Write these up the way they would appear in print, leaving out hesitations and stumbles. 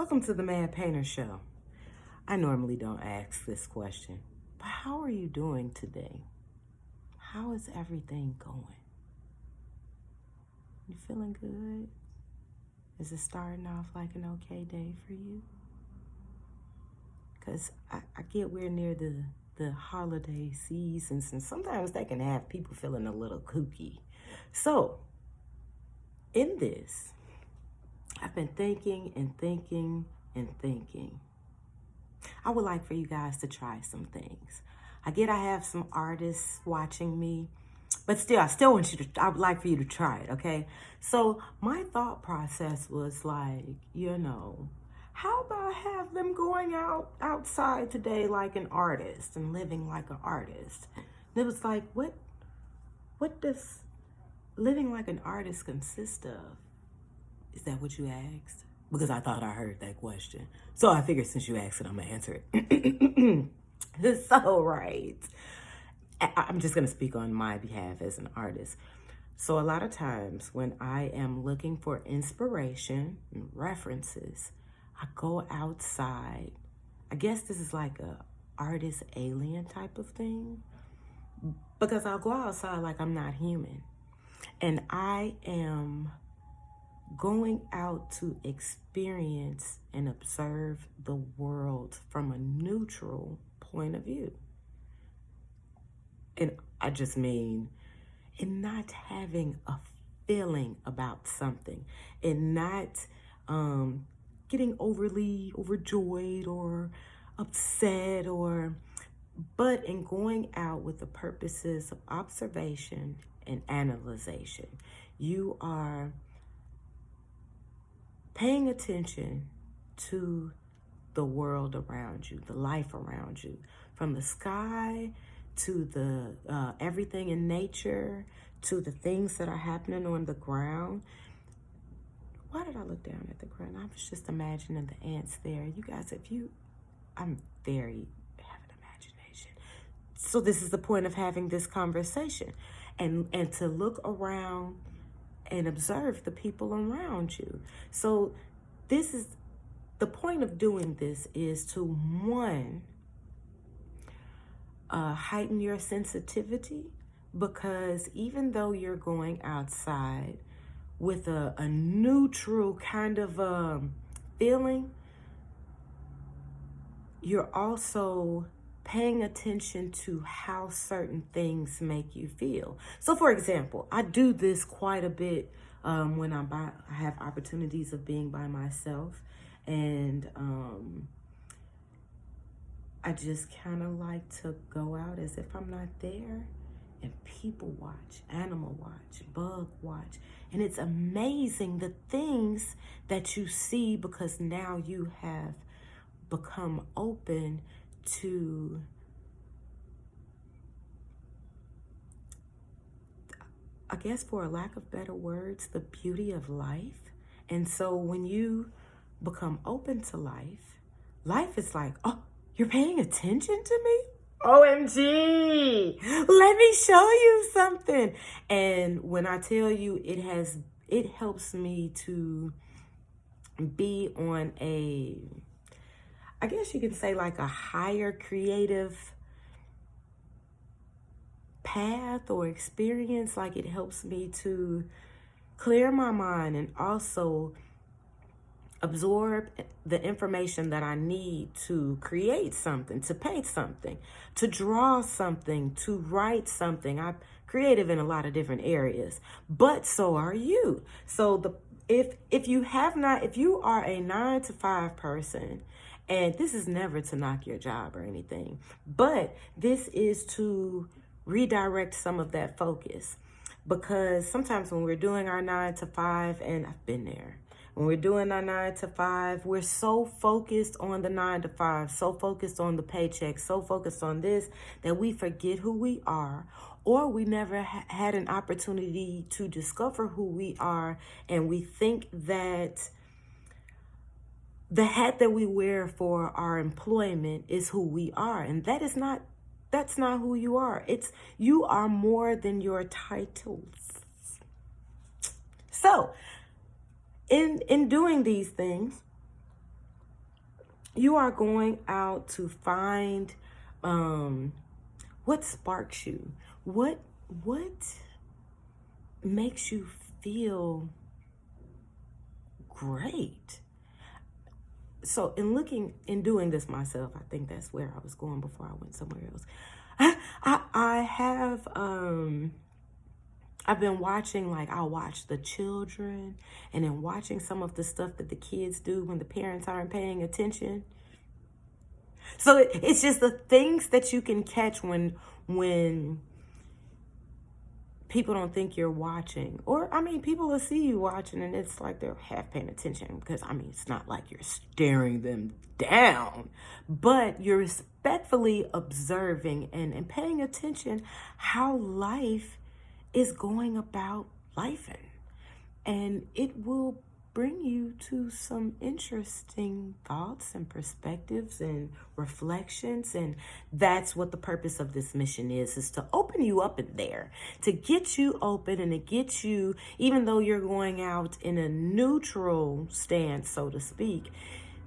Welcome to the Mad Painter Show. I normally don't ask this question, but how are you doing today? How is everything going? You feeling good? Is it starting off like an okay day for you? Because I get we're near the holiday seasons, and sometimes they can have people feeling a little kooky. So, in this, I've been thinking and thinking and thinking. I would like for you guys to try some things. I have some artists watching me, but still, I would like for you to try it, okay? So my thought process was like, how about have them going outside today like an artist and living like an artist? And it was like, what does living like an artist consist of? Is that what you asked? Because I thought I heard that question. So I figured since you asked it, I'm going to answer it. So, right. I'm just going to speak on my behalf as an artist. So a lot of times when I am looking for inspiration and references, I go outside. I guess this is like a artist alien type of thing. Because I'll go outside like I'm not human. And I am going out to experience and observe the world from a neutral point of view. And I just mean in not having a feeling about something and not getting overly overjoyed or upset but in going out with the purposes of observation and analyzation. You are paying attention to the world around you, the life around you, from the sky to the everything in nature, to the things that are happening on the ground. Why did I look down at the ground? I was just imagining the ants there. You guys, I'm very have an imagination. So this is the point of having this conversation, and to look around and observe the people around you. So this is the point of doing this, is to one, heighten your sensitivity, because even though you're going outside with a neutral kind of feeling, you're also paying attention to how certain things make you feel. So for example, I do this quite a bit when I have opportunities of being by myself, and I just kind of like to go out as if I'm not there and people watch, animal watch, bug watch. And it's amazing the things that you see, because now you have become open to I guess, for a lack of better words, the beauty of life. And so when you become open to life, life is like, oh, you're paying attention to me? OMG, let me show you something. And when I tell you, it helps me to be on I guess you could say like a higher creative path or experience. Like, it helps me to clear my mind and also absorb the information that I need to create something, to paint something, to draw something, to write something. I'm creative in a lot of different areas, but so are you. So if you are a 9-to-5 person, and this is never to knock your job or anything, but this is to redirect some of that focus. Because sometimes when we're doing our 9-to-5, and I've been there, when we're doing our 9-to-5, we're so focused on the 9-to-5, so focused on the paycheck, so focused on this, that we forget who we are, or we never had an opportunity to discover who we are, and we think that the hat that we wear for our employment is who we are, and that's not who you are. You are more than your titles. So, in doing these things, you are going out to find what sparks you, what makes you feel great. So in doing this myself, I think that's where I was going before I went somewhere else. I have I've been watching, like, I'll watch the children and then watching some of the stuff that the kids do when the parents aren't paying attention. So it's just the things that you can catch when people don't think you're watching. Or, I mean, people will see you watching and it's like they're half paying attention, because, I mean, it's not like you're staring them down, but you're respectfully observing and paying attention how life is going about life. And it will bring you to some interesting thoughts and perspectives and reflections. And that's what the purpose of this mission is to open you up in there, to get you open and to get you, even though you're going out in a neutral stance, so to speak,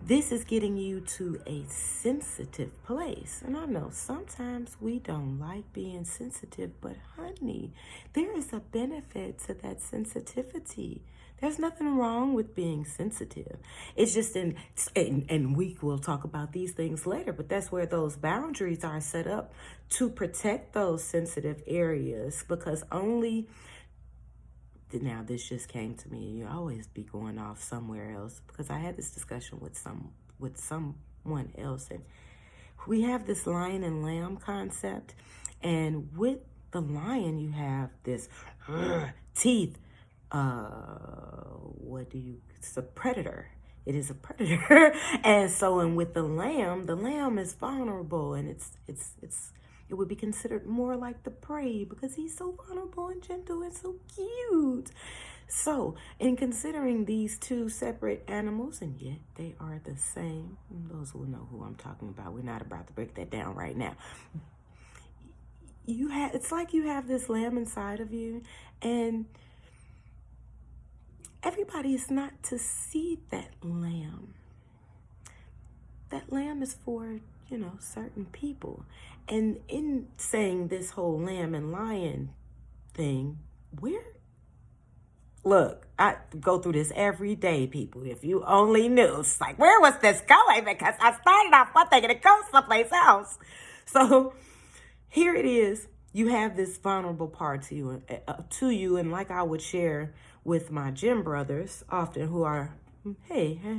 this is getting you to a sensitive place. And I know sometimes we don't like being sensitive, but honey, there is a benefit to that sensitivity. There's nothing wrong with being sensitive. It's just and we will talk about these things later, but that's where those boundaries are set up to protect those sensitive areas, because now this just came to me. You always be going off somewhere else, because I had this discussion with someone else, and we have this lion and lamb concept, and with the lion you have this teeth. It's a predator. It is a predator. And so, and with the lamb is vulnerable, and it would be considered more like the prey, because he's so vulnerable and gentle and so cute. So, in considering these two separate animals, and yet they are the same, those will know who I'm talking about. We're not about to break that down right now. It's like you have this lamb inside of you, and everybody is not to see that lamb. That lamb is for, certain people. And in saying this whole lamb and lion thing, look, I go through this every day, people. If you only knew. It's like, where was this going? Because I started off one thing and it goes someplace else. So here it is. You have this vulnerable part to you, and like I would share with my gym brothers often, who are,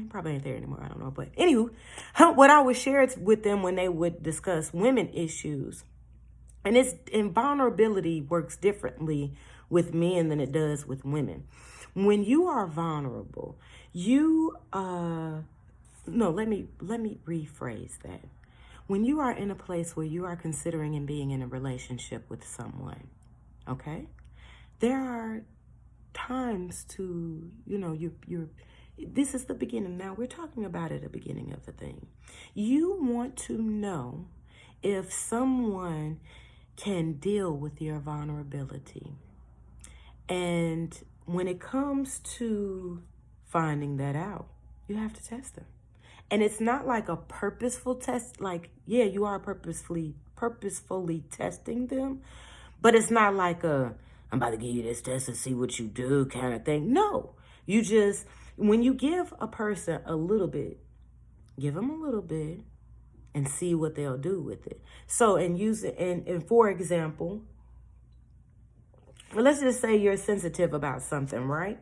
probably ain't there anymore, I don't know. But anywho, what I would share with them when they would discuss women issues, and vulnerability works differently with men than it does with women. When you are vulnerable, let me rephrase that. When you are in a place where you are considering and being in a relationship with someone, okay, there are times to, this is the beginning. Now we're talking about at the beginning of the thing. You want to know if someone can deal with your vulnerability. And when it comes to finding that out, you have to test them. And it's not like a purposeful test, like, yeah, you are purposefully testing them, but it's not like I'm about to give you this test and see what you do kind of thing. No, when you give a person a little bit, give them a little bit and see what they'll do with it. So, and for example, well, let's just say you're sensitive about something, right?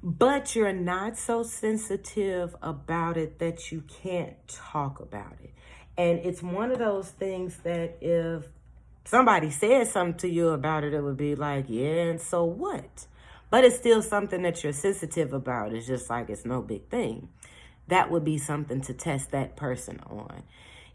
But you're not so sensitive about it that you can't talk about it. And it's one of those things that if somebody said something to you about it, it would be like, yeah, and so what? But it's still something that you're sensitive about. It's just like, it's no big thing. That would be something to test that person on.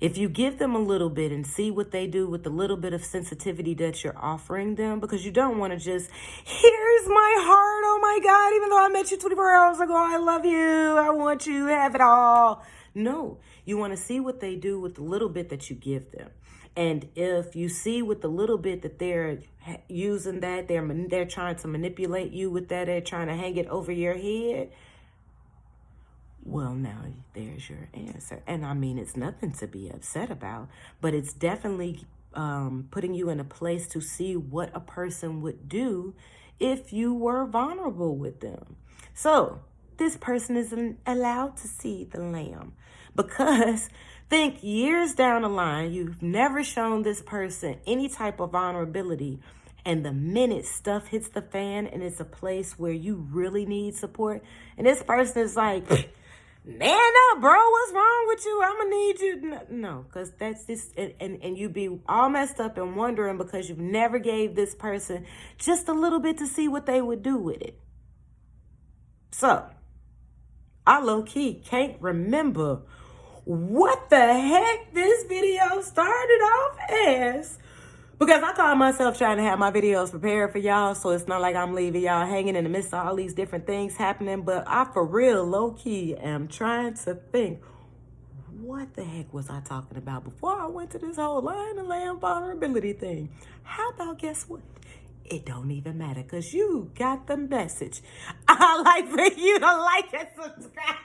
If you give them a little bit and see what they do with the little bit of sensitivity that you're offering them, because you don't want to just, here's my heart, oh my God, even though I met you 24 hours ago, I love you, I want you to have it all. No, you want to see what they do with the little bit that you give them. And if you see with the little bit that they're using that, they're trying to manipulate you with that, they're trying to hang it over your head, Well, now there's your answer. And I mean, it's nothing to be upset about, but it's definitely putting you in a place to see what a person would do if you were vulnerable with them. So, this person isn't allowed to see the lamb because think years down the line, you've never shown this person any type of vulnerability. And the minute stuff hits the fan and it's a place where you really need support, and this person is like, man up, bro, what's wrong with you? I'm gonna need you. No, because that's this, and you be all messed up and wondering because you've never gave this person just a little bit to see what they would do with it. So, I low-key can't remember what the heck this video started off as, because I call myself trying to have my videos prepared for y'all, so it's not like I'm leaving y'all hanging in the midst of all these different things happening, but I for real, low-key, am trying to think, what the heck was I talking about before I went to this whole lion and lamb vulnerability thing? How about, guess what? It don't even matter, because you got the message. I like for you to like and subscribe.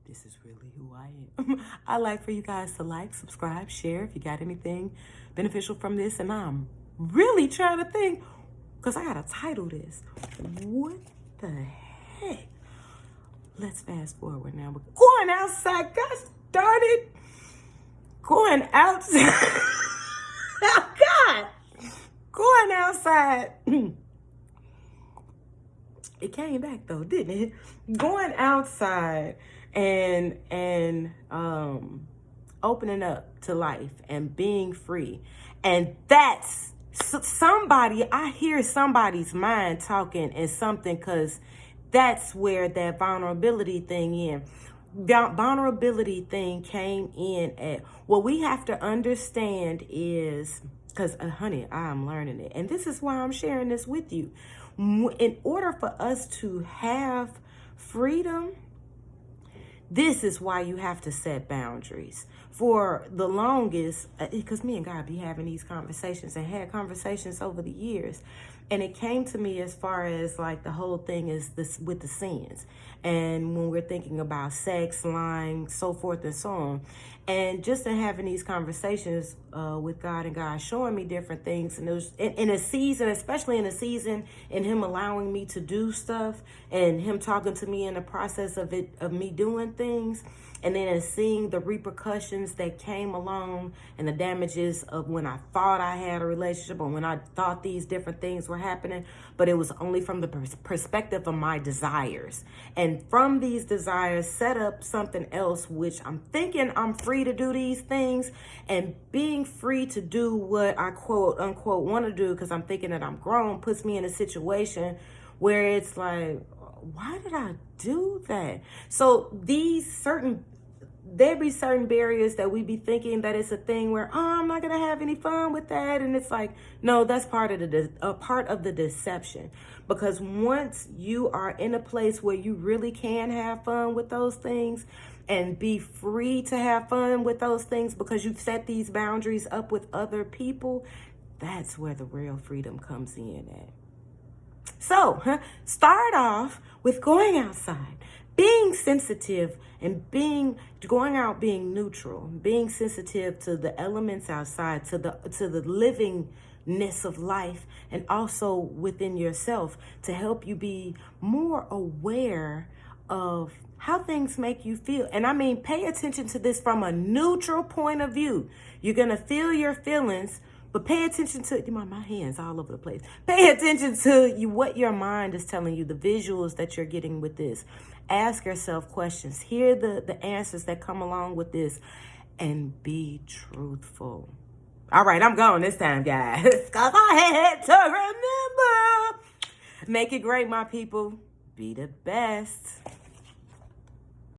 This is really who I am. I like for you guys to like, subscribe, share if you got anything beneficial from this. And I'm really trying to think, because I got to title this. What the heck? Let's fast forward now. We're going outside. God darn it. Going outside. Oh, God. Going outside. It came back, though, didn't it? Going outside and opening up to life and being free. And that's somebody, I hear somebody's mind talking and something, because that's where that vulnerability thing came in at. What we have to understand is, because honey, I'm learning it, and this is why I'm sharing this with you. In order for us to have freedom, this is why you have to set boundaries. For the longest, because me and God be having these conversations and had conversations over the years. And it came to me as far as like the whole thing is this with the sins. And when we're thinking about sex, lying, so forth and so on. And just in having these conversations with God and God showing me different things. And it was in a season, especially in a season, and him allowing me to do stuff and him talking to me in the process of me doing things. And then seeing the repercussions that came along and the damages of when I thought I had a relationship or when I thought these different things were happening, but it was only from the perspective of my desires. And from these desires, set up something else, which I'm thinking I'm free to do these things, and being free to do what I quote unquote want to do because I'm thinking that I'm grown puts me in a situation where it's like, why did I do that? So there be certain barriers that we be thinking that it's a thing where, I'm not gonna have any fun with that, and it's like, no, that's part of the deception. Because once you are in a place where you really can have fun with those things and be free to have fun with those things because you've set these boundaries up with other people, that's where the real freedom comes in at. So, start off with going outside, being sensitive, and going out being neutral, being sensitive to the elements outside, to the livingness of life, and also within yourself to help you be more aware of how things make you feel. And I mean, pay attention to this from a neutral point of view. You're going to feel your feelings, but pay attention to, my hands all over the place. Pay attention to what your mind is telling you, the visuals that you're getting with this. Ask yourself questions. Hear the answers that come along with this, and be truthful. All right, I'm going this time, guys, because I had to remember. Make it great, my people. Be the best.